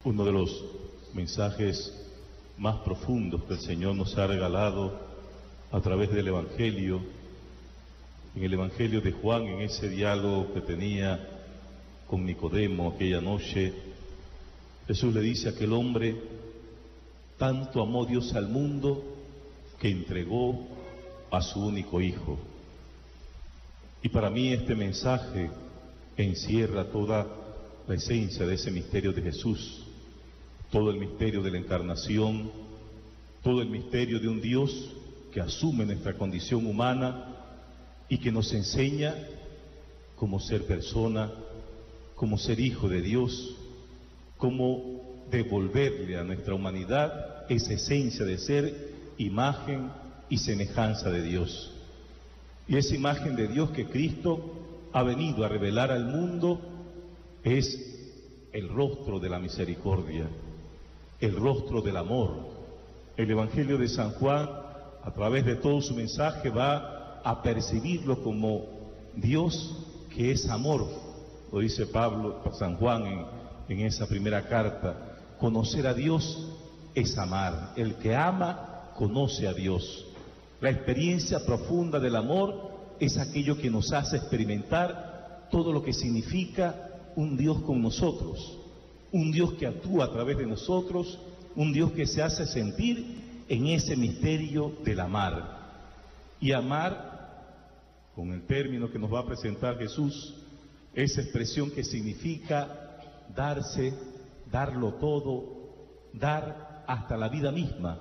Uno de los mensajes más profundos que el Señor nos ha regalado a través del Evangelio, en el Evangelio de Juan, en ese diálogo que tenía con Nicodemo aquella noche, Jesús le dice a aquel hombre: tanto amó Dios al mundo que entregó a su único Hijo. Y para mí este mensaje encierra toda la esencia de ese misterio de Jesús, todo el misterio de la encarnación, todo el misterio de un Dios que asume nuestra condición humana y que nos enseña cómo ser persona, cómo ser hijo de Dios, cómo devolverle a nuestra humanidad esa esencia de ser imagen y semejanza de Dios. Y esa imagen de Dios que Cristo ha venido a revelar al mundo es el rostro de la misericordia, el rostro del amor. El Evangelio de San Juan, a través de todo su mensaje, va a percibirlo como Dios que es amor. Lo dice San Juan en esa primera carta: conocer a Dios es amar. El que ama conoce a Dios. La experiencia profunda del amor es aquello que nos hace experimentar todo lo que significa un Dios con nosotros, un Dios que actúa a través de nosotros, un Dios que se hace sentir en ese misterio del amar. Y amar, con el término que nos va a presentar Jesús, esa expresión que significa darse, darlo todo, dar hasta la vida misma.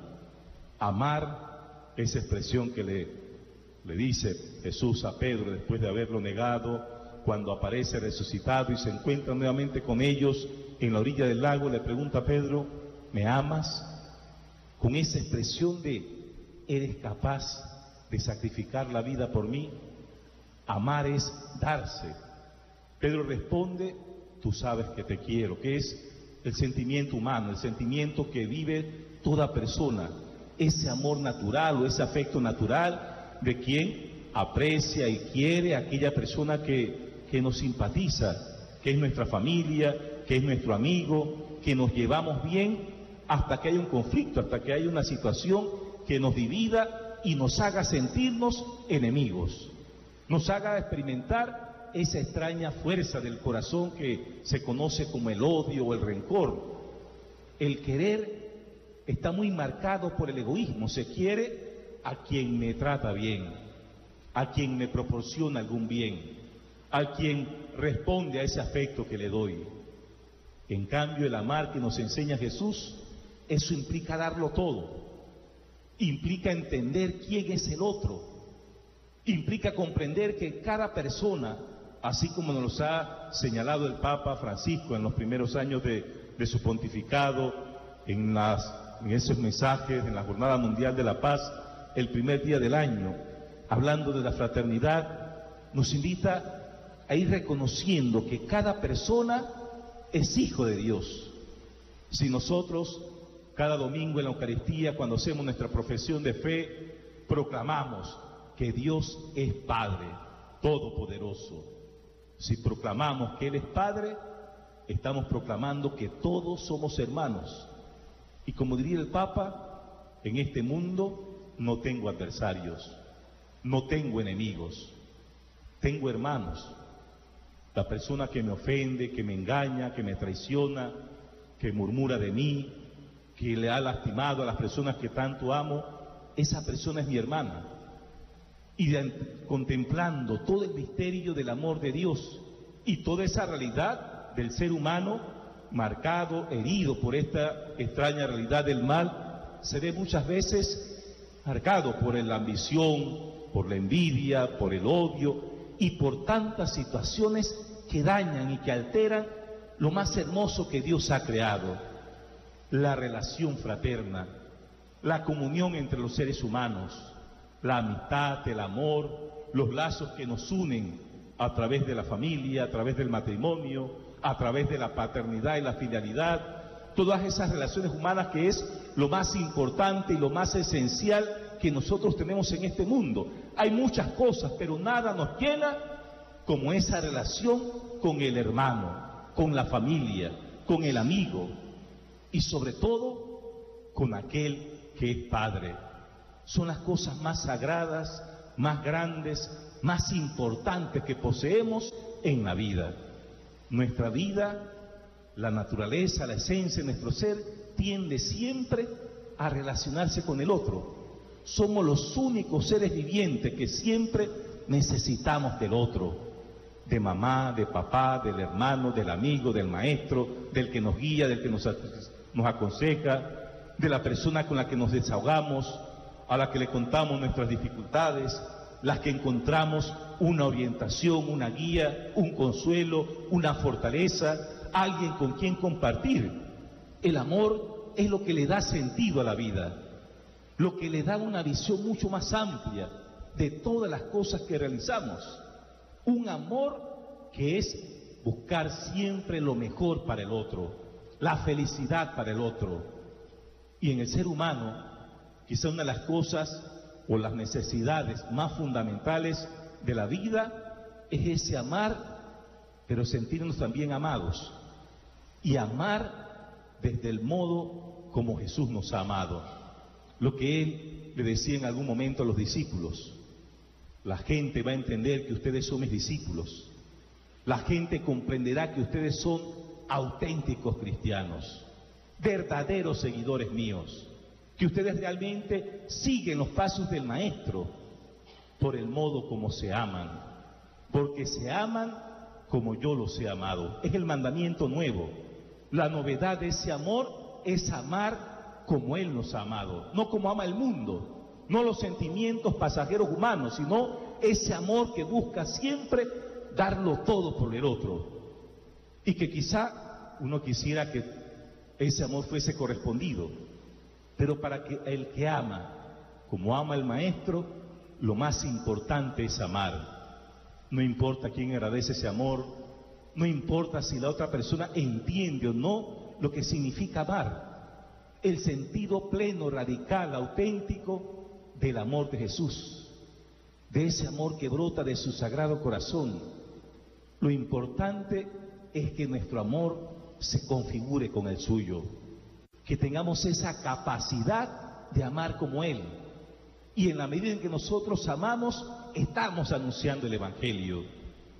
Amar, esa expresión que le dice Jesús a Pedro después de haberlo negado, cuando aparece resucitado y se encuentra nuevamente con ellos en la orilla del lago, le pregunta a Pedro: ¿me amas? Con esa expresión de ¿eres capaz de sacrificar la vida por mí? Amar es darse. Pedro responde: tú sabes que te quiero, que es el sentimiento humano, el sentimiento que vive toda persona, ese amor natural o ese afecto natural de quien aprecia y quiere a aquella persona que nos simpatiza, que es nuestra familia, que es nuestro amigo, que nos llevamos bien hasta que haya un conflicto, hasta que haya una situación que nos divida y nos haga sentirnos enemigos, nos haga experimentar esa extraña fuerza del corazón que se conoce como el odio o el rencor. El querer está muy marcado por el egoísmo. Se quiere a quien me trata bien, a quien me proporciona algún bien, a quien responde a ese afecto que le doy. En cambio, el amar que nos enseña Jesús, eso implica darlo todo, implica entender quién es el otro, implica comprender que cada persona, así como nos ha señalado el Papa Francisco en los primeros años de su pontificado, en esos mensajes, en la Jornada Mundial de la Paz, el primer día del año, hablando de la fraternidad, nos invita a ir reconociendo que cada persona es hijo de Dios. Si nosotros cada domingo en la Eucaristía, cuando hacemos nuestra profesión de fe, proclamamos que Dios es Padre Todopoderoso, si proclamamos que Él es Padre, estamos proclamando que todos somos hermanos. Y como diría el Papa, en este mundo no tengo adversarios, no tengo enemigos, tengo hermanos. La persona que me ofende, que me engaña, que me traiciona, que murmura de mí, que le ha lastimado a las personas que tanto amo, esa persona es mi hermana. Y contemplando todo el misterio del amor de Dios y toda esa realidad del ser humano marcado, herido por esta extraña realidad del mal, se ve muchas veces marcado por la ambición, por la envidia, por el odio y por tantas situaciones que dañan y que alteran lo más hermoso que Dios ha creado: la relación fraterna, la comunión entre los seres humanos, la amistad, el amor, los lazos que nos unen a través de la familia, a través del matrimonio, a través de la paternidad y la filialidad, todas esas relaciones humanas que es lo más importante y lo más esencial que nosotros tenemos en este mundo. Hay muchas cosas, pero nada nos llena como esa relación con el hermano, con la familia, con el amigo. y sobre todo con aquel que es Padre. Son las cosas más sagradas, más grandes, más importantes que poseemos en la vida. Nuestra vida, la naturaleza, la esencia de nuestro ser, tiende siempre a relacionarse con el otro. Somos los únicos seres vivientes que siempre necesitamos del otro, de mamá, de papá, del hermano, del amigo, del maestro, del que nos guía, del que nos aconseja, de la persona con la que nos desahogamos, a la que le contamos nuestras dificultades, las que encontramos una orientación, una guía, un consuelo, una fortaleza, alguien con quien compartir. El amor es lo que le da sentido a la vida, lo que le da una visión mucho más amplia de todas las cosas que realizamos. Un amor que es buscar siempre lo mejor para el otro, la felicidad para el otro. Y en el ser humano, quizá una de las cosas o las necesidades más fundamentales de la vida es ese amar, pero sentirnos también amados. Y amar desde el modo como Jesús nos ha amado. Lo que Él le decía en algún momento a los discípulos: la gente va a entender que ustedes son mis discípulos. La gente comprenderá que ustedes son auténticos cristianos, verdaderos seguidores míos, que ustedes realmente siguen los pasos del Maestro por el modo como se aman, porque se aman como yo los he amado. Es el mandamiento nuevo. La novedad de ese amor es amar como Él nos ha amado, no como ama el mundo, no los sentimientos pasajeros humanos, sino ese amor que busca siempre darlo todo por el otro. Y que quizá uno quisiera que ese amor fuese correspondido, pero para que el que ama, como ama el Maestro, lo más importante es amar. No importa quién agradece ese amor, no importa si la otra persona entiende o no lo que significa amar. El sentido pleno, radical, auténtico del amor de Jesús, de ese amor que brota de su sagrado corazón. Lo importante es que nuestro amor se configure con el suyo, que tengamos esa capacidad de amar como Él. Y en la medida en que nosotros amamos, estamos anunciando el Evangelio,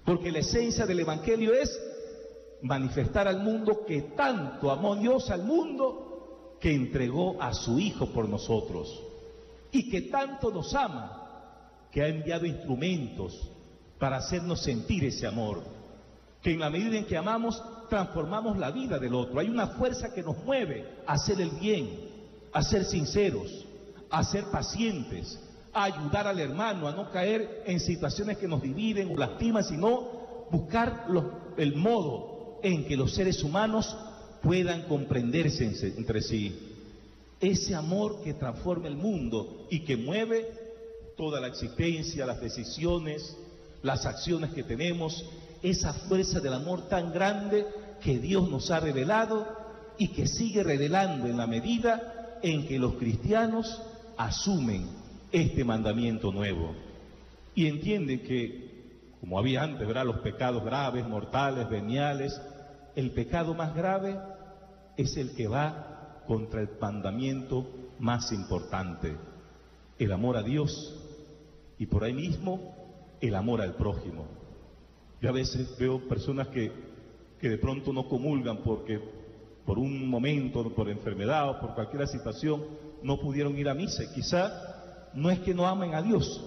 porque la esencia del Evangelio es manifestar al mundo que tanto amó Dios al mundo que entregó a su Hijo por nosotros, y que tanto nos ama que ha enviado instrumentos para hacernos sentir ese amor, que en la medida en que amamos transformamos la vida del otro. Hay una fuerza que nos mueve a hacer el bien, a ser sinceros, a ser pacientes, a ayudar al hermano, a no caer en situaciones que nos dividen o lastiman, sino buscar el modo en que los seres humanos puedan comprenderse entre sí. Ese amor que transforma el mundo y que mueve toda la existencia, las decisiones, las acciones que tenemos, esa fuerza del amor tan grande que Dios nos ha revelado y que sigue revelando en la medida en que los cristianos asumen este mandamiento nuevo y entienden que, como había antes, ¿verdad?, los pecados graves, mortales, veniales, el pecado más grave es el que va contra el mandamiento más importante, el amor a Dios y por ahí mismo el amor al prójimo. Yo a veces veo personas que de pronto no comulgan porque por un momento, por enfermedad o por cualquier situación no pudieron ir a misa. Quizá no es que no amen a Dios,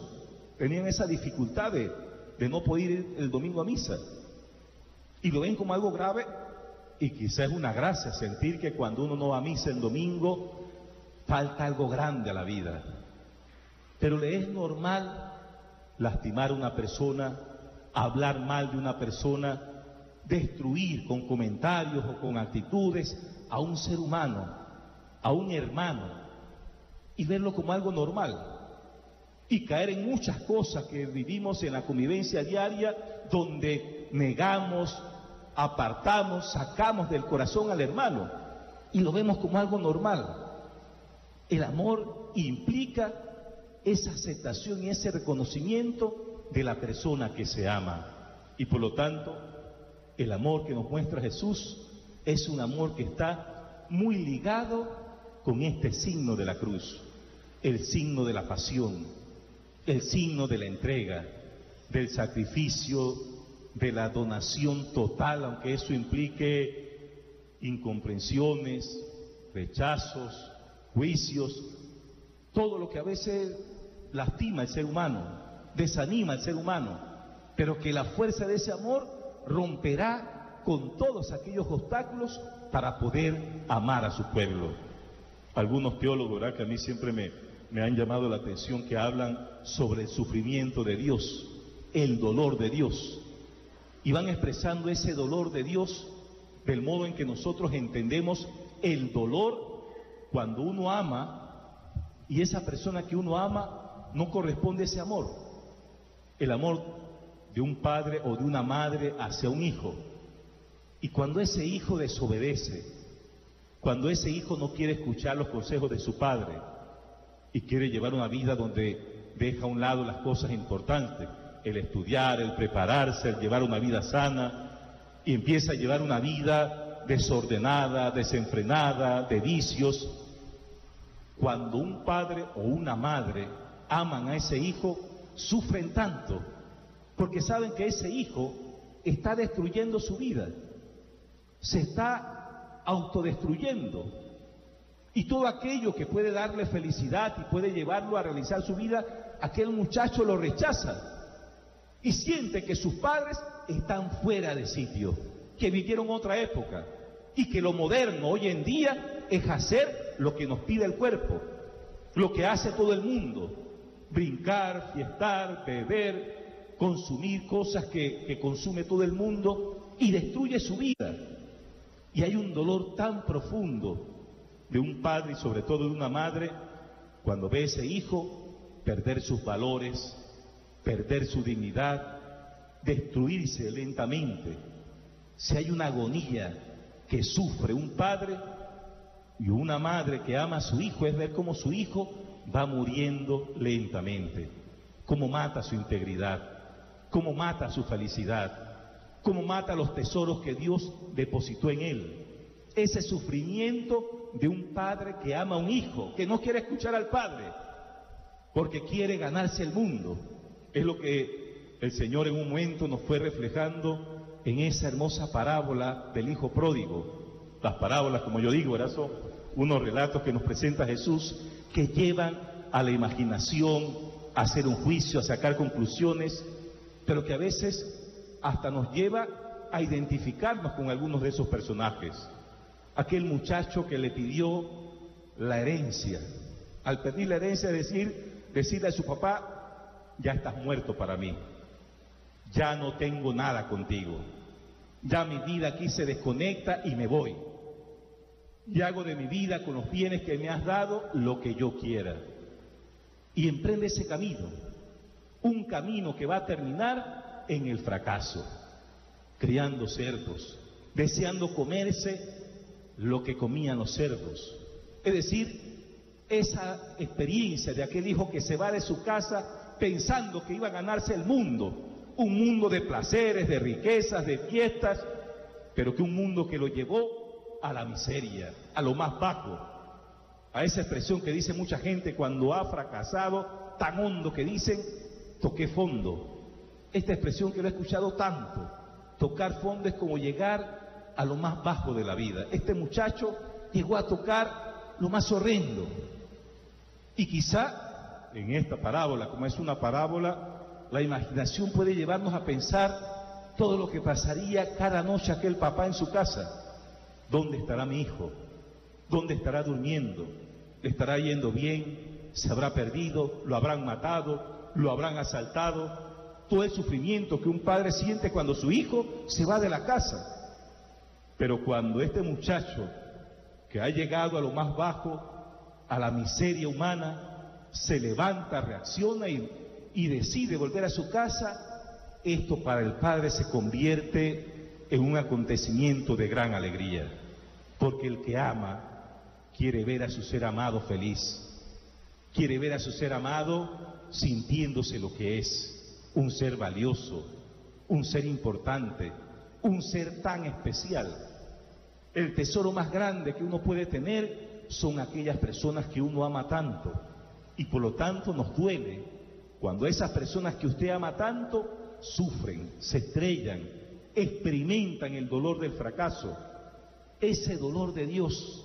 tenían esa dificultad de no poder ir el domingo a misa y lo ven como algo grave. Y quizá es una gracia sentir que cuando uno no va a misa el domingo falta algo grande a la vida. Pero le es normal lastimar a una persona, hablar mal de una persona, destruir con comentarios o con actitudes a un ser humano, a un hermano, y verlo como algo normal. Y caer en muchas cosas que vivimos en la convivencia diaria, donde negamos, apartamos, sacamos del corazón al hermano y lo vemos como algo normal. El amor implica esa aceptación y ese reconocimiento de la persona que se ama. Y por lo tanto, el amor que nos muestra Jesús es un amor que está muy ligado con este signo de la cruz, el signo de la pasión, el signo de la entrega, del sacrificio, de la donación total, aunque eso implique incomprensiones, rechazos, juicios, todo lo que a veces lastima al ser humano, desanima al ser humano, pero que la fuerza de ese amor romperá con todos aquellos obstáculos para poder amar a su pueblo. Algunos teólogos, ¿verdad?, que a mí siempre me han llamado la atención, que hablan sobre el sufrimiento de Dios, el dolor de Dios, y van expresando ese dolor de Dios del modo en que nosotros entendemos el dolor cuando uno ama y esa persona que uno ama no corresponde a ese amor, el amor de un padre o de una madre hacia un hijo. Y cuando ese hijo desobedece, cuando ese hijo no quiere escuchar los consejos de su padre y quiere llevar una vida donde deja a un lado las cosas importantes, el estudiar, el prepararse, el llevar una vida sana, y empieza a llevar una vida desordenada, desenfrenada, de vicios. Cuando un padre o una madre aman a ese hijo, sufren tanto, porque saben que ese hijo está destruyendo su vida, se está autodestruyendo, y todo aquello que puede darle felicidad y puede llevarlo a realizar su vida, aquel muchacho lo rechaza y siente que sus padres están fuera de sitio, que vivieron otra época y que lo moderno hoy en día es hacer lo que nos pide el cuerpo, lo que hace todo el mundo: brincar, fiestar, beber, consumir cosas que consume todo el mundo, y destruye su vida. Y hay un dolor tan profundo de un padre y sobre todo de una madre cuando ve a ese hijo perder sus valores, perder su dignidad, destruirse lentamente. Si hay una agonía que sufre un padre y una madre que ama a su hijo, es ver cómo su hijo va muriendo lentamente, cómo mata su integridad, cómo mata su felicidad, cómo mata los tesoros que Dios depositó en él. Ese sufrimiento de un padre que ama a un hijo, que no quiere escuchar al padre, porque quiere ganarse el mundo, es lo que el Señor en un momento nos fue reflejando en esa hermosa parábola del hijo pródigo. Las parábolas, como yo digo, ¿verdad?, son unos relatos que nos presenta Jesús, que llevan a la imaginación, a hacer un juicio, a sacar conclusiones, pero que a veces hasta nos lleva a identificarnos con algunos de esos personajes. Aquel muchacho que le pidió la herencia, al pedir la herencia, decirle a su papá: ya estás muerto para mí, ya no tengo nada contigo, ya mi vida aquí se desconecta y me voy, y hago de mi vida con los bienes que me has dado lo que yo quiera. Y emprende ese camino, un camino que va a terminar en el fracaso, criando cerdos, deseando comerse lo que comían los cerdos. Es decir, esa experiencia de aquel hijo que se va de su casa pensando que iba a ganarse el mundo, un mundo de placeres, de riquezas, de fiestas, pero que un mundo que lo llevó a la miseria, a lo más bajo, a esa expresión que dice mucha gente cuando ha fracasado tan hondo, que dicen: toqué fondo. Esta expresión que lo he escuchado tanto, tocar fondo, es como llegar a lo más bajo de la vida. Este muchacho llegó a tocar lo más horrendo. Y quizá en esta parábola, como es una parábola, la imaginación puede llevarnos a pensar todo lo que pasaría cada noche aquel papá en su casa. ¿Dónde estará mi hijo? ¿Dónde estará durmiendo? ¿Le estará yendo bien? ¿Se habrá perdido? ¿Lo habrán matado? ¿Lo habrán asaltado? Todo el sufrimiento que un padre siente cuando su hijo se va de la casa. Pero cuando este muchacho, que ha llegado a lo más bajo, a la miseria humana, se levanta, reacciona y decide volver a su casa, esto para el padre se convierte en un acontecimiento de gran alegría, porque el que ama quiere ver a su ser amado feliz, quiere ver a su ser amado sintiéndose lo que es, un ser valioso, un ser importante, un ser tan especial. El tesoro más grande que uno puede tener son aquellas personas que uno ama tanto. Y por lo tanto nos duele cuando esas personas que usted ama tanto sufren, se estrellan, experimentan el dolor del fracaso. Ese dolor de Dios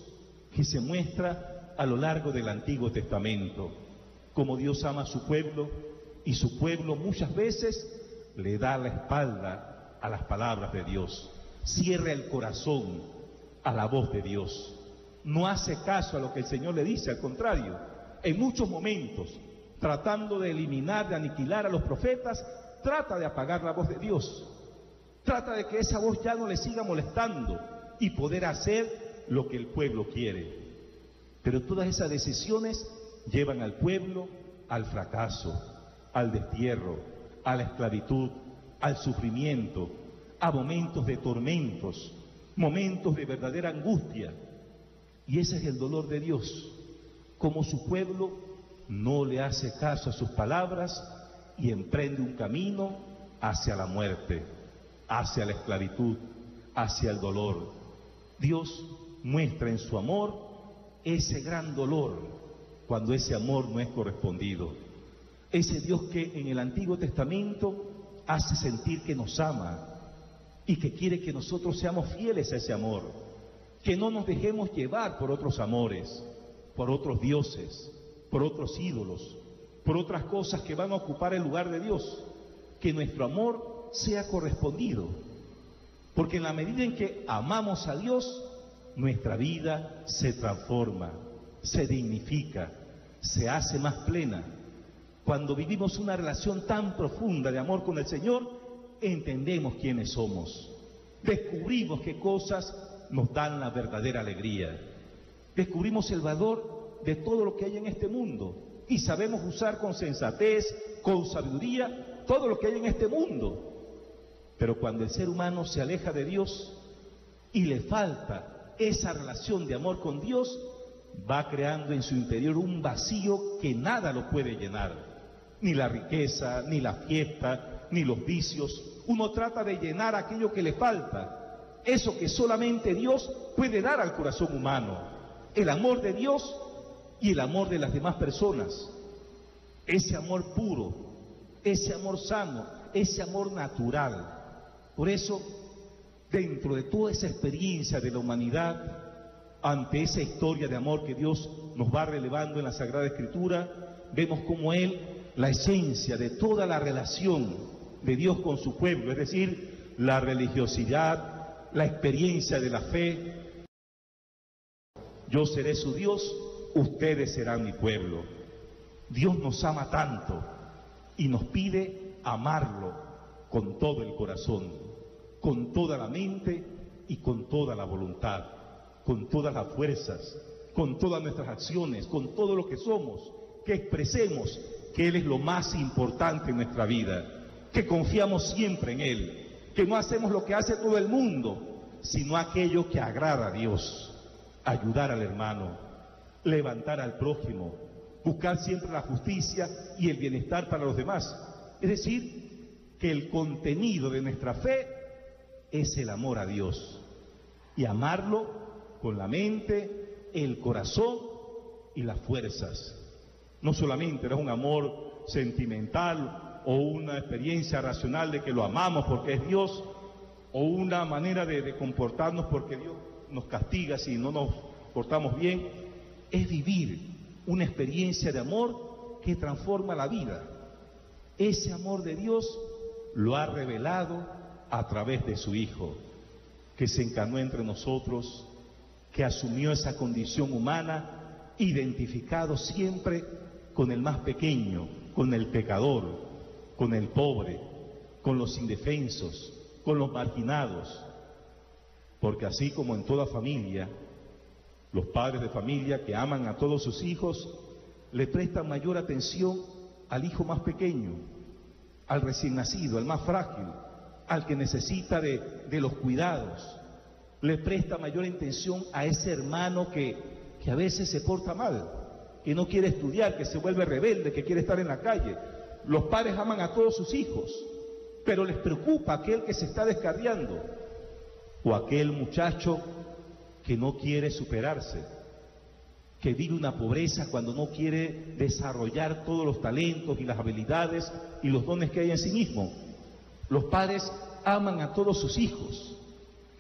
que se muestra a lo largo del Antiguo Testamento, como Dios ama a su pueblo y su pueblo muchas veces le da la espalda a las palabras de Dios, cierra el corazón a la voz de Dios, no hace caso a lo que el Señor le dice, al contrario, en muchos momentos, tratando de eliminar, de aniquilar a los profetas, trata de apagar la voz de Dios, trata de que esa voz ya no le siga molestando y poder hacer lo que el pueblo quiere. Pero todas esas decisiones llevan al pueblo al fracaso, al destierro, a la esclavitud, al sufrimiento, a momentos de tormentos, momentos de verdadera angustia. Y ese es el dolor de Dios, como su pueblo no le hace caso a sus palabras y emprende un camino hacia la muerte, hacia la esclavitud, hacia el dolor. Dios muestra en su amor ese gran dolor cuando ese amor no es correspondido. Ese Dios que en el Antiguo Testamento hace sentir que nos ama y que quiere que nosotros seamos fieles a ese amor, que no nos dejemos llevar por otros amores, por otros dioses, por otros ídolos, por otras cosas que van a ocupar el lugar de Dios, que nuestro amor sea correspondido, porque en la medida en que amamos a Dios, nuestra vida se transforma, se dignifica, se hace más plena. Cuando vivimos una relación tan profunda de amor con el Señor, entendemos quiénes somos, descubrimos qué cosas nos dan la verdadera alegría, descubrimos el valor de todo lo que hay en este mundo y sabemos usar con sensatez, con sabiduría, todo lo que hay en este mundo. Pero cuando el ser humano se aleja de Dios y le falta esa relación de amor con Dios, va creando en su interior un vacío que nada lo puede llenar, ni la riqueza, ni la fiesta, ni los vicios. Uno trata de llenar aquello que le falta, eso que solamente Dios puede dar al corazón humano, el amor de Dios y el amor de las demás personas, ese amor puro, ese amor sano, ese amor natural. Por eso, dentro de toda esa experiencia de la humanidad, ante esa historia de amor que Dios nos va relevando en la Sagrada Escritura, vemos como Él, la esencia de toda la relación de Dios con su pueblo, es decir, la religiosidad, la experiencia de la fe. Yo seré su Dios, ustedes serán mi pueblo. Dios nos ama tanto y nos pide amarlo con todo el corazón, con toda la mente y con toda la voluntad, con todas las fuerzas, con todas nuestras acciones, con todo lo que somos, que expresemos que Él es lo más importante en nuestra vida, que confiamos siempre en Él, que no hacemos lo que hace todo el mundo, sino aquello que agrada a Dios, ayudar al hermano, levantar al prójimo, buscar siempre la justicia y el bienestar para los demás. Es decir, que el contenido de nuestra fe es el amor a Dios y amarlo con la mente, el corazón y las fuerzas. No solamente era un amor sentimental o una experiencia racional de que lo amamos porque es Dios, o una manera de comportarnos porque Dios nos castiga si no nos portamos bien. Es vivir una experiencia de amor que transforma la vida. Ese amor de Dios lo ha revelado a través de su Hijo, que se encarnó entre nosotros, que asumió esa condición humana, identificado siempre con el más pequeño, con el pecador, con el pobre, con los indefensos, con los marginados. Porque así como en toda familia, los padres de familia que aman a todos sus hijos, le prestan mayor atención al hijo más pequeño, al recién nacido, al más frágil, al que necesita de los cuidados. Le presta mayor atención a ese hermano que a veces se porta mal, que no quiere estudiar, que se vuelve rebelde, que quiere estar en la calle. Los padres aman a todos sus hijos, pero les preocupa aquel que se está descarriando, o aquel muchacho que no quiere superarse, que vive una pobreza cuando no quiere desarrollar todos los talentos y las habilidades y los dones que hay en sí mismo. Los padres aman a todos sus hijos,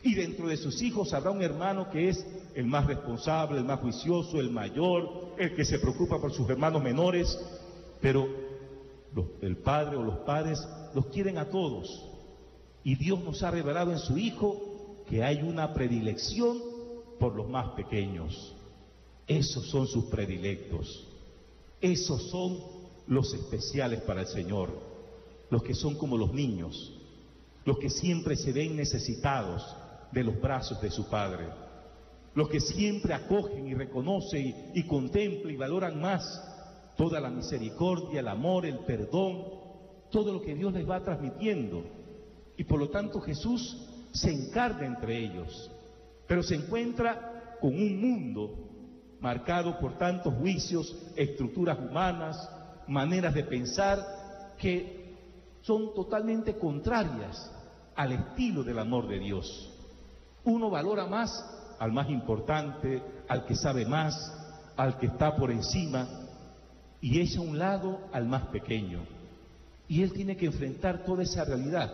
y dentro de sus hijos habrá un hermano que es el más responsable, el más juicioso, el mayor, el que se preocupa por sus hermanos menores, pero el padre o los padres los quieren a todos. Y Dios nos ha revelado en su Hijo que hay una predilección por los más pequeños. Esos son sus predilectos. Esos son los especiales para el Señor, los que son como los niños, los que siempre se ven necesitados de los brazos de su Padre, los que siempre acogen y reconocen y contemplan y valoran más toda la misericordia, el amor, el perdón, todo lo que Dios les va transmitiendo. Y por lo tanto Jesús se encarna entre ellos, pero se encuentra con un mundo marcado por tantos juicios, estructuras humanas, maneras de pensar que son totalmente contrarias al estilo del amor de Dios. Uno valora más al más importante, al que sabe más, al que está por encima, y echa a un lado al más pequeño. Y él tiene que enfrentar toda esa realidad.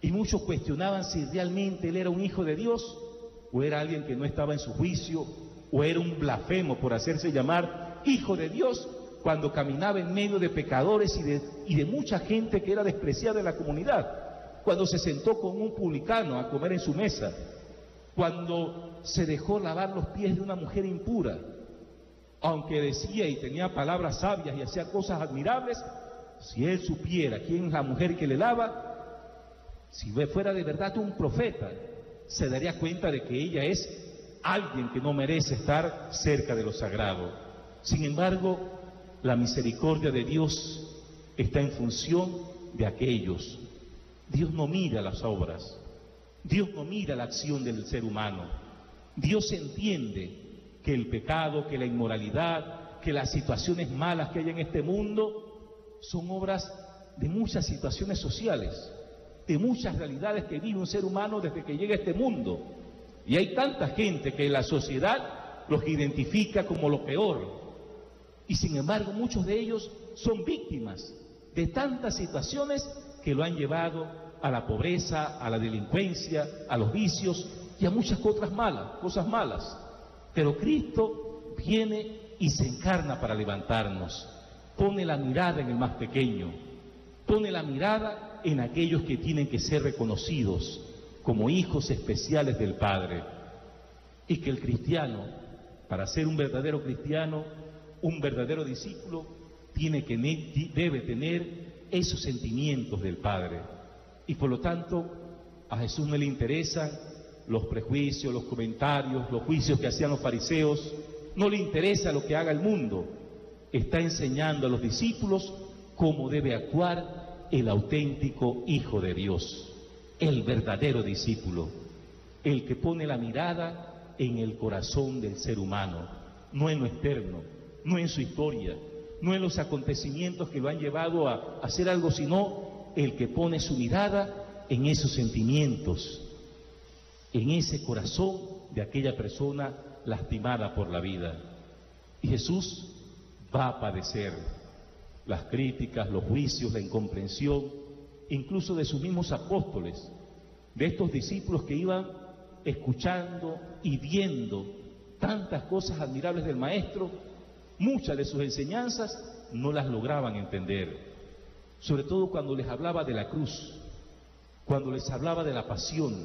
Y muchos cuestionaban si realmente él era un hijo de Dios, o era alguien que no estaba en su juicio, o era un blasfemo por hacerse llamar hijo de Dios, cuando caminaba en medio de pecadores y de mucha gente que era despreciada en la comunidad, cuando se sentó con un publicano a comer en su mesa, cuando se dejó lavar los pies de una mujer impura, aunque decía y tenía palabras sabias y hacía cosas admirables, si él supiera quién es la mujer que le lava, si fuera de verdad un profeta, se daría cuenta de que ella es alguien que no merece estar cerca de lo sagrado. Sin embargo, la misericordia de Dios está en función de aquellos. Dios no mira las obras, Dios no mira la acción del ser humano. Dios entiende que el pecado, que la inmoralidad, que las situaciones malas que hay en este mundo son obras de muchas situaciones sociales, de muchas realidades que vive un ser humano desde que llega a este mundo. Y hay tanta gente que la sociedad los identifica como lo peor. Y sin embargo, muchos de ellos son víctimas de tantas situaciones que lo han llevado a la pobreza, a la delincuencia, a los vicios y a muchas otras cosas malas. Pero Cristo viene y se encarna para levantarnos. Pone la mirada en el más pequeño, pone la mirada en aquellos que tienen que ser reconocidos como hijos especiales del Padre. Y que el cristiano, para ser un verdadero cristiano, un verdadero discípulo, debe tener esos sentimientos del Padre. Y por lo tanto, a Jesús no le interesan los prejuicios, los comentarios, los juicios que hacían los fariseos, no le interesa lo que haga el mundo. Está enseñando a los discípulos cómo debe actuar el auténtico Hijo de Dios, el verdadero discípulo, el que pone la mirada en el corazón del ser humano, no en lo externo, no en su historia, no en los acontecimientos que lo han llevado a hacer algo, sino el que pone su mirada en esos sentimientos, en ese corazón de aquella persona lastimada por la vida. Y Jesús va a padecer las críticas, los juicios, la incomprensión, incluso de sus mismos apóstoles, de estos discípulos que iban escuchando y viendo tantas cosas admirables del Maestro. Muchas de sus enseñanzas no las lograban entender, sobre todo cuando les hablaba de la cruz, cuando les hablaba de la pasión,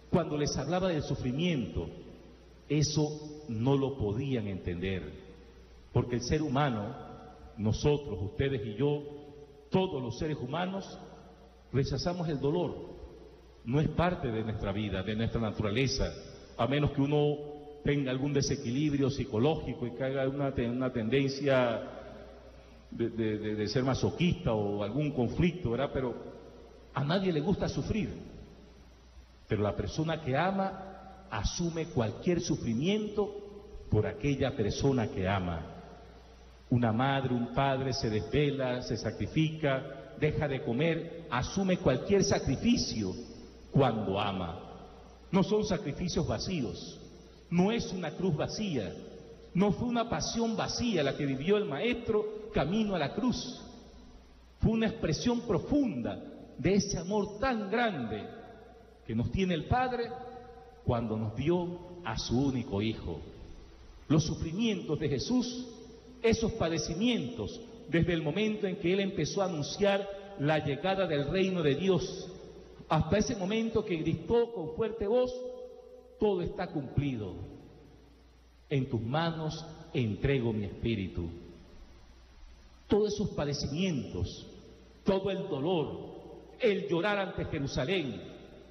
cuando les hablaba del sufrimiento. Eso no lo podían entender, porque el ser humano, nosotros, ustedes y yo, todos los seres humanos, rechazamos el dolor. No es parte de nuestra vida, de nuestra naturaleza, a menos que uno tenga algún desequilibrio psicológico y caiga en una tendencia de ser masoquista o algún conflicto, ¿verdad? Pero a nadie le gusta sufrir. Pero la persona que ama asume cualquier sufrimiento por aquella persona que ama. Una madre, un padre se desvela, se sacrifica, deja de comer, asume cualquier sacrificio cuando ama. no son sacrificios vacíos, no es una cruz vacía, no fue una pasión vacía la que vivió el Maestro camino a la cruz. Fue una expresión profunda de ese amor tan grande que nos tiene el Padre cuando nos dio a su único Hijo. Los sufrimientos de Jesús, esos padecimientos, desde el momento en que Él empezó a anunciar la llegada del reino de Dios, hasta ese momento que gritó con fuerte voz: todo está cumplido, en tus manos entrego mi espíritu. Todos esos padecimientos, todo el dolor, el llorar ante Jerusalén,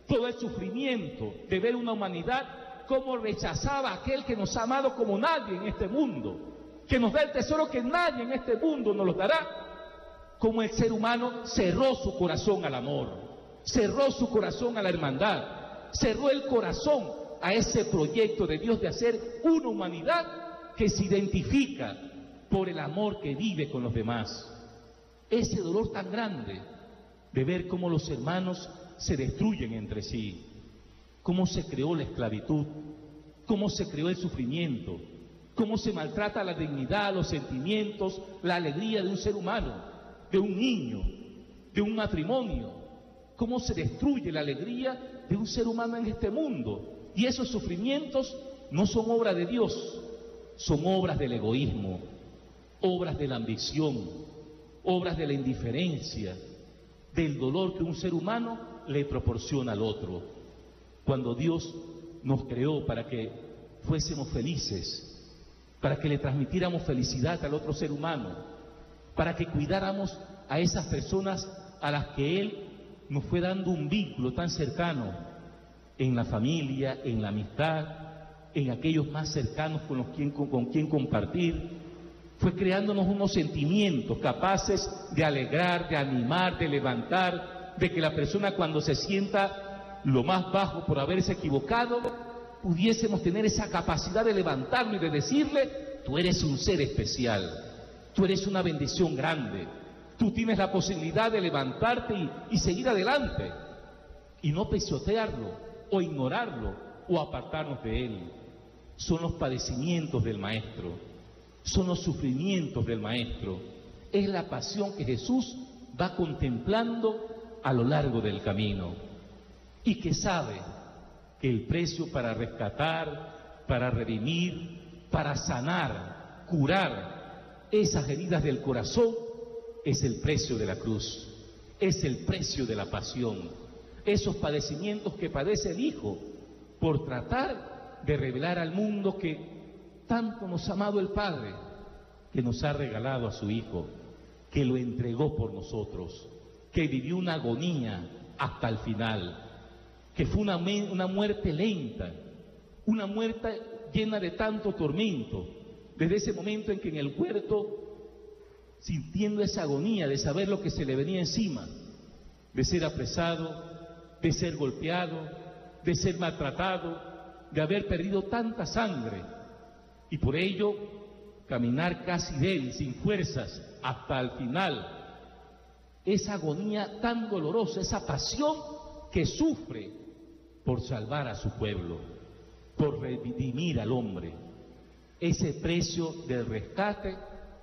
todo el sufrimiento de ver una humanidad como rechazaba a aquel que nos ha amado como nadie en este mundo, que nos da el tesoro que nadie en este mundo nos lo dará, como el ser humano cerró su corazón al amor, cerró su corazón a la hermandad, cerró el corazón a ese proyecto de Dios de hacer una humanidad que se identifica por el amor que vive con los demás. Ese dolor tan grande de ver cómo los hermanos se destruyen entre sí, cómo se creó la esclavitud, cómo se creó el sufrimiento, cómo se maltrata la dignidad, los sentimientos, la alegría de un ser humano, de un niño, de un matrimonio, cómo se destruye la alegría de un ser humano en este mundo. Y esos sufrimientos no son obra de Dios, son obras del egoísmo, obras de la ambición, obras de la indiferencia, del dolor que un ser humano le proporciona al otro. Cuando Dios nos creó para que fuésemos felices, para que le transmitiéramos felicidad al otro ser humano, para que cuidáramos a esas personas a las que Él nos fue dando un vínculo tan cercano, en la familia, en la amistad, en aquellos más cercanos con quien compartir, fue creándonos unos sentimientos capaces de alegrar, de animar, de levantar, de que la persona cuando se sienta lo más bajo por haberse equivocado, pudiésemos tener esa capacidad de levantarlo y de decirle: tú eres un ser especial, tú eres una bendición grande, tú tienes la posibilidad de levantarte y seguir adelante, y no pisotearlo, o ignorarlo, o apartarnos de él. Son los padecimientos del Maestro, son los sufrimientos del Maestro, es la pasión que Jesús va contemplando a lo largo del camino, y que sabe que el precio para rescatar, para redimir, para sanar, curar esas heridas del corazón es el precio de la cruz, es el precio de la pasión, esos padecimientos que padece el Hijo por tratar de revelar al mundo que tanto nos ha amado el Padre, que nos ha regalado a su Hijo, que lo entregó por nosotros, que vivió una agonía hasta el final, que fue una muerte lenta, una muerte llena de tanto tormento, desde ese momento en que en el huerto, sintiendo esa agonía de saber lo que se le venía encima, de ser apresado, de ser golpeado, de ser maltratado, de haber perdido tanta sangre, y por ello caminar casi débil, sin fuerzas, hasta el final. Esa agonía tan dolorosa, esa pasión que sufre por salvar a su pueblo, por redimir al hombre, ese precio del rescate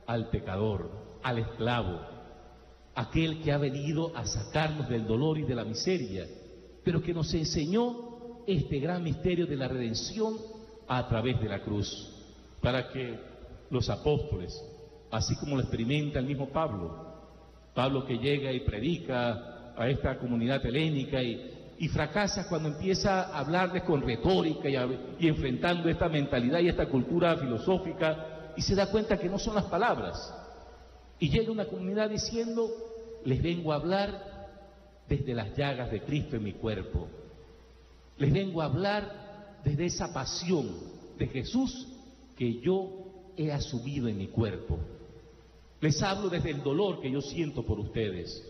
al pecador, al esclavo, aquel que ha venido a sacarnos del dolor y de la miseria, pero que nos enseñó este gran misterio de la redención a través de la cruz, para que los apóstoles, así como lo experimenta el mismo Pablo que llega y predica a esta comunidad helénica y fracasa cuando empieza a hablarles con retórica y enfrentando esta mentalidad y esta cultura filosófica, y se da cuenta que no son las palabras, y llega una comunidad diciendo: les vengo a hablar desde las llagas de Cristo en mi cuerpo, les vengo a hablar desde esa pasión de Jesús que yo he asumido en mi cuerpo. Les hablo desde el dolor que yo siento por ustedes,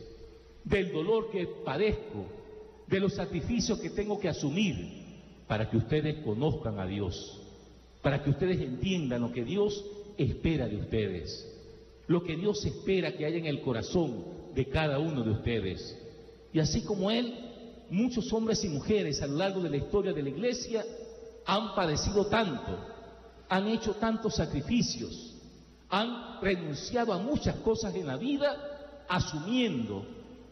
del dolor que padezco, de los sacrificios que tengo que asumir para que ustedes conozcan a Dios, para que ustedes entiendan lo que Dios espera de ustedes, lo que Dios espera que haya en el corazón de cada uno de ustedes. Y así como Él muchos hombres y mujeres a lo largo de la historia de la Iglesia han padecido tanto, han hecho tantos sacrificios, han renunciado a muchas cosas en la vida asumiendo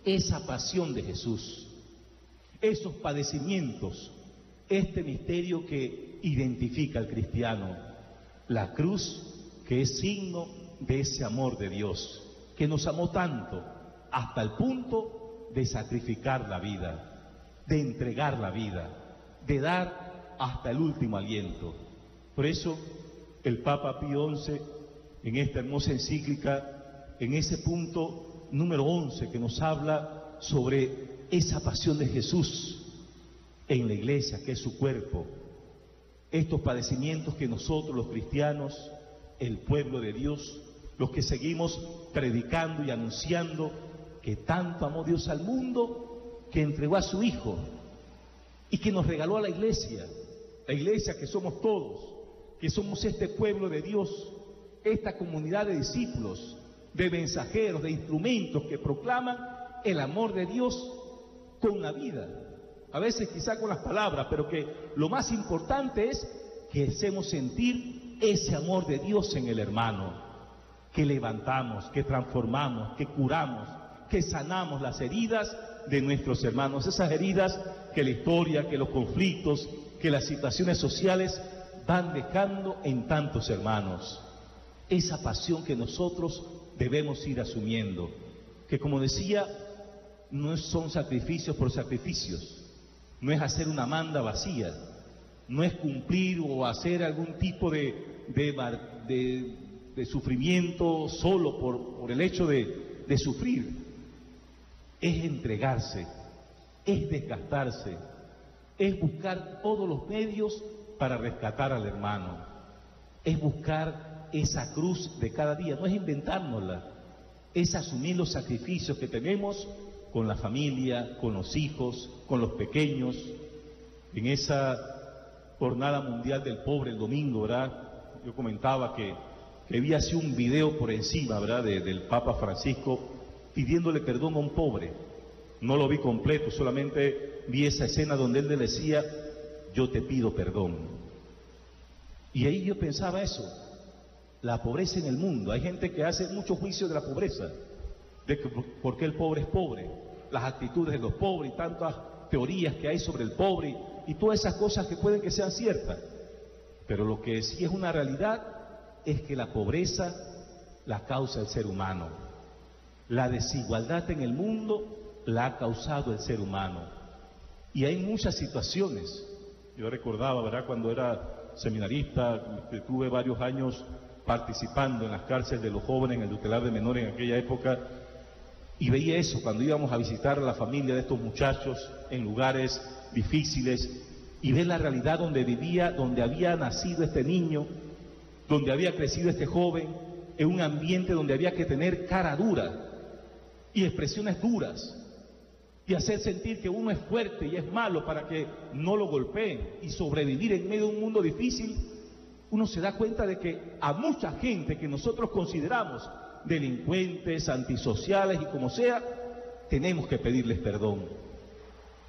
esa pasión de Jesús, esos padecimientos, este misterio que identifica al cristiano, la cruz, que es signo de ese amor de Dios, que nos amó tanto hasta el punto de sacrificar la vida, de entregar la vida, de dar hasta el último aliento. Por eso el Papa Pío XI, en esta hermosa encíclica, en ese punto número 11 que nos habla sobre esa pasión de Jesús en la iglesia, que es su cuerpo, estos padecimientos que nosotros los cristianos, el pueblo de Dios, los que seguimos predicando y anunciando que tanto amó Dios al mundo, que entregó a su Hijo y que nos regaló a la iglesia que somos todos, que somos este pueblo de Dios, esta comunidad de discípulos, de mensajeros, de instrumentos que proclaman el amor de Dios con la vida, a veces quizá con las palabras, pero que lo más importante es que hacemos sentir ese amor de Dios en el hermano, que levantamos, que transformamos, que curamos, que sanamos las heridas de nuestros hermanos, esas heridas que la historia, que los conflictos, que las situaciones sociales van dejando en tantos hermanos. Esa pasión que nosotros debemos ir asumiendo, que como decía, no son sacrificios por sacrificios, no es hacer una manda vacía, no es cumplir o hacer algún tipo de sufrimiento solo por el hecho de sufrir. Es entregarse, es desgastarse, es buscar todos los medios para rescatar al hermano, es buscar esa cruz de cada día, no es inventárnosla, es asumir los sacrificios que tenemos con la familia, con los hijos, con los pequeños. En esa jornada mundial del pobre el domingo, ¿verdad? Yo comentaba que vi así un video por encima, ¿verdad?, del Papa Francisco pidiéndole perdón a un pobre. No lo vi completo, solamente vi esa escena donde él le decía, yo te pido perdón. Y ahí yo pensaba eso, la pobreza en el mundo. Hay gente que hace mucho juicio de la pobreza, de que por qué el pobre es pobre, las actitudes de los pobres y tantas teorías que hay sobre el pobre y todas esas cosas que pueden que sean ciertas. Pero lo que sí es una realidad es que la pobreza la causa el ser humano. La desigualdad en el mundo la ha causado el ser humano. Y hay muchas situaciones. Yo recordaba, ¿verdad?, cuando era seminarista, que tuve varios años participando en las cárceles de los jóvenes, en el tutelar de menores en aquella época, y veía eso cuando íbamos a visitar a la familia de estos muchachos en lugares difíciles, y ver la realidad donde vivía, donde había nacido este niño, donde había crecido este joven, en un ambiente donde había que tener cara dura y expresiones duras, y hacer sentir que uno es fuerte y es malo para que no lo golpeen, y sobrevivir en medio de un mundo difícil. Uno se da cuenta de que a mucha gente que nosotros consideramos delincuentes, antisociales y como sea, tenemos que pedirles perdón.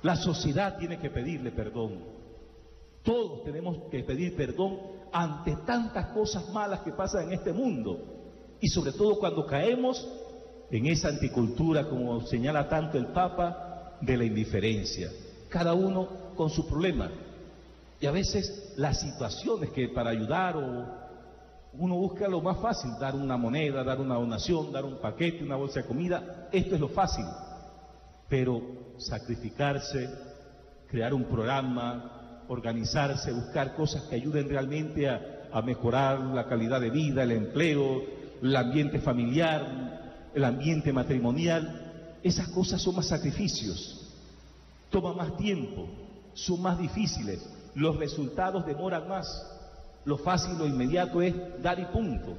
La sociedad tiene que pedirle perdón. Todos tenemos que pedir perdón ante tantas cosas malas que pasan en este mundo, y sobre todo cuando caemos en esa anticultura, como señala tanto el Papa, de la indiferencia, cada uno con su problema. Y a veces las situaciones que para ayudar, o uno busca lo más fácil, dar una moneda, dar una donación, dar un paquete, una bolsa de comida, esto es lo fácil. Pero sacrificarse, crear un programa, organizarse, buscar cosas que ayuden realmente a mejorar la calidad de vida, el empleo, el ambiente familiar, el ambiente matrimonial, esas cosas son más sacrificios, toma más tiempo, son más difíciles, los resultados demoran más. Lo fácil, lo inmediato es dar y punto.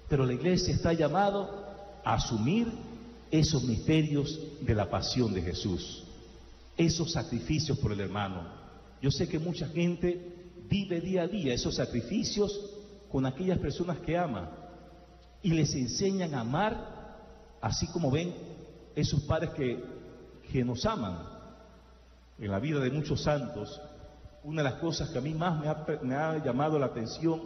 Pero la iglesia está llamada a asumir esos misterios de la pasión de Jesús, esos sacrificios por el hermano. Yo sé que mucha gente vive día a día esos sacrificios con aquellas personas que ama y les enseñan a amar, así como ven esos padres que nos aman. en la vida de muchos santos, una de las cosas que a mí más me ha llamado la atención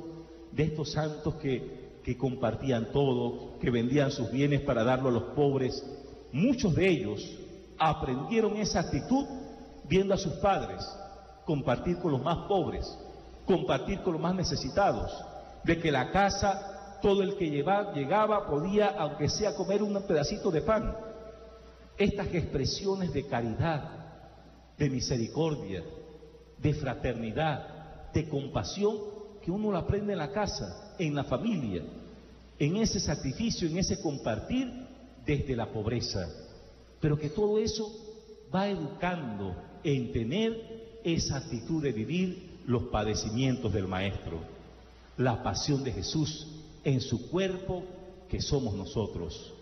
de estos santos que compartían todo, que vendían sus bienes para darlo a los pobres, muchos de ellos aprendieron esa actitud viendo a sus padres compartir con los más pobres, compartir con los más necesitados, de que la casa, todo el que llegaba podía, aunque sea, comer un pedacito de pan. Estas expresiones de caridad, de misericordia, de fraternidad, de compasión, que uno lo aprende en la casa, en la familia, en ese sacrificio, en ese compartir desde la pobreza, pero que todo eso va educando en tener esa actitud de vivir los padecimientos del Maestro, la pasión de Jesús en su cuerpo, que somos nosotros,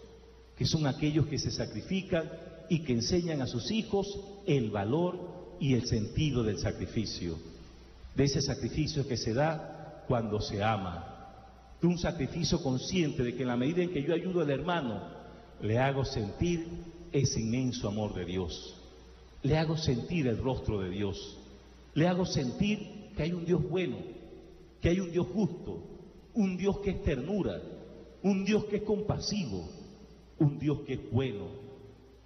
que son aquellos que se sacrifican y que enseñan a sus hijos el valor y el sentido del sacrificio, de ese sacrificio que se da cuando se ama, de un sacrificio consciente de que en la medida en que yo ayudo al hermano, le hago sentir ese inmenso amor de Dios, le hago sentir el rostro de Dios, le hago sentir que hay un Dios bueno, que hay un Dios justo, un Dios que es ternura, un Dios que es compasivo, un Dios que es bueno,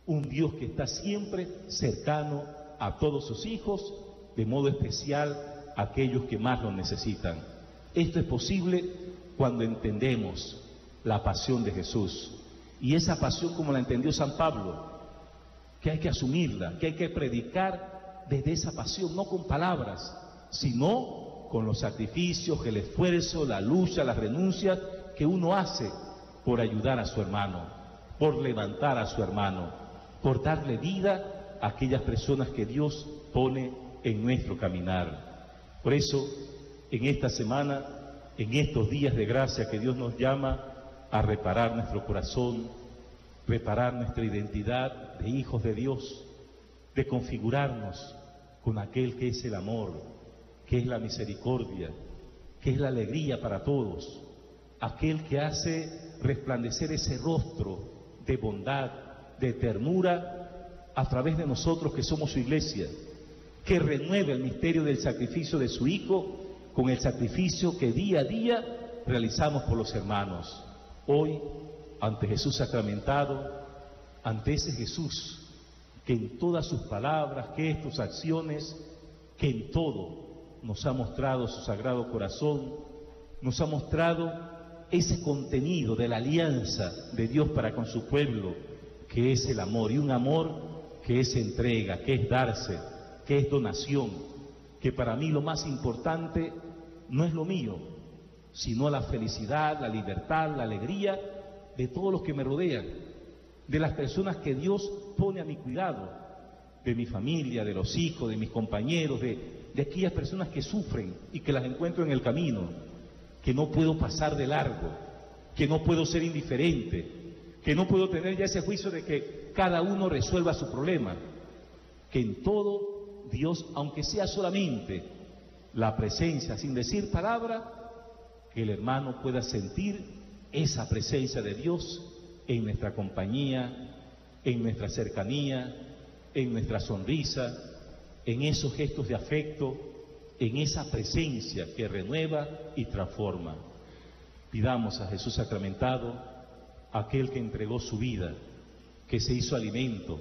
un Dios que está siempre cercano a todos sus hijos, de modo especial a aquellos que más lo necesitan. Esto es posible cuando entendemos la pasión de Jesús, y esa pasión como la entendió San Pablo, que hay que asumirla, que hay que predicar desde esa pasión, no con palabras, sino con los sacrificios, el esfuerzo, la lucha, las renuncias que uno hace por ayudar a su hermano, por levantar a su hermano, por darle vida a aquellas personas que Dios pone en nuestro caminar. Por eso, en esta semana, en estos días de gracia que Dios nos llama a reparar nuestro corazón, reparar nuestra identidad de hijos de Dios, de configurarnos con aquel que es el amor, que es la misericordia, que es la alegría para todos, aquel que hace resplandecer ese rostro de bondad, de ternura a través de nosotros que somos su iglesia, que renueva el misterio del sacrificio de su Hijo con el sacrificio que día a día realizamos por los hermanos. Hoy, ante Jesús sacramentado, ante ese Jesús que en todas sus palabras, gestos, acciones, que en todo nos ha mostrado su sagrado corazón, nos ha mostrado ese contenido de la alianza de Dios para con su pueblo, que es el amor, y un amor que es entrega, que es darse, que es donación, que para mí lo más importante no es lo mío, sino la felicidad, la libertad, la alegría de todos los que me rodean, de las personas que Dios pone a mi cuidado, de mi familia, de los hijos, de mis compañeros, de aquellas personas que sufren y que las encuentro en el camino, que no puedo pasar de largo, que no puedo ser indiferente, que no puedo tener ya ese juicio de que cada uno resuelva su problema, que en todo Dios, aunque sea solamente la presencia, sin decir palabra, que el hermano pueda sentir esa presencia de Dios en nuestra compañía, en nuestra cercanía, en nuestra sonrisa, en esos gestos de afecto, en esa presencia que renueva y transforma. Pidamos a Jesús sacramentado, aquel que entregó su vida, que se hizo alimento,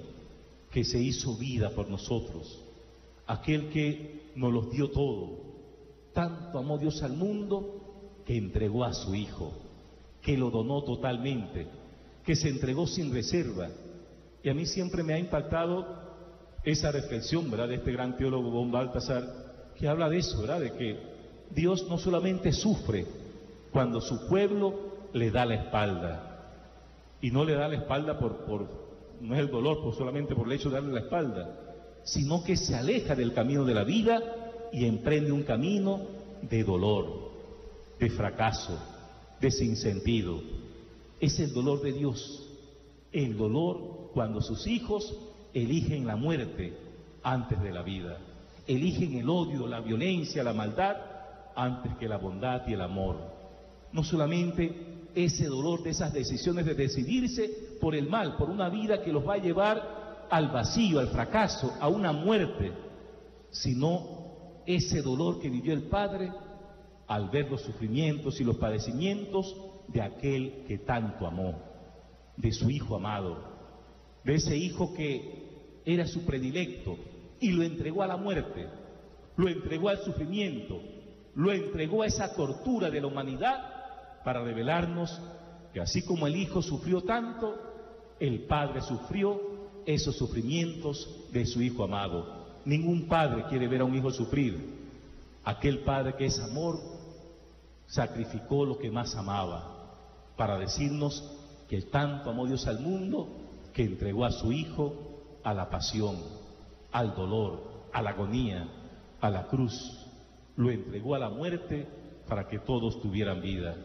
que se hizo vida por nosotros, aquel que nos los dio todo. Tanto amó Dios al mundo que entregó a su Hijo, que lo donó totalmente, que se entregó sin reserva. Y a mí siempre me ha impactado esa reflexión, ¿verdad?, de este gran teólogo von Balthasar, que habla de eso, ¿verdad?, de que Dios no solamente sufre cuando su pueblo le da la espalda, y no le da la espalda no es el dolor solamente por el hecho de darle la espalda, sino que se aleja del camino de la vida y emprende un camino de dolor, de fracaso, de sinsentido. Es el dolor de Dios, el dolor cuando sus hijos eligen la muerte antes de la vida, eligen el odio, la violencia, la maldad antes que la bondad y el amor. No solamente ese dolor de esas decisiones de decidirse por el mal, por una vida que los va a llevar al vacío, al fracaso, a una muerte, sino ese dolor que vivió el Padre al ver los sufrimientos y los padecimientos de aquel que tanto amó, de su Hijo amado, de ese Hijo que era su predilecto y lo entregó a la muerte, lo entregó al sufrimiento, lo entregó a esa tortura de la humanidad para revelarnos que así como el Hijo sufrió tanto, el Padre sufrió esos sufrimientos de su Hijo amado. Ningún padre quiere ver a un hijo sufrir. Aquel Padre que es amor, sacrificó lo que más amaba para decirnos que tanto amó Dios al mundo que entregó a su Hijo a la pasión, al dolor, a la agonía, a la cruz. Lo entregó a la muerte para que todos tuvieran vida.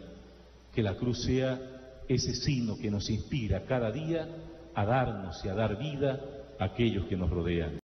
Que la cruz sea ese signo que nos inspira cada día a darnos y a dar vida a aquellos que nos rodean.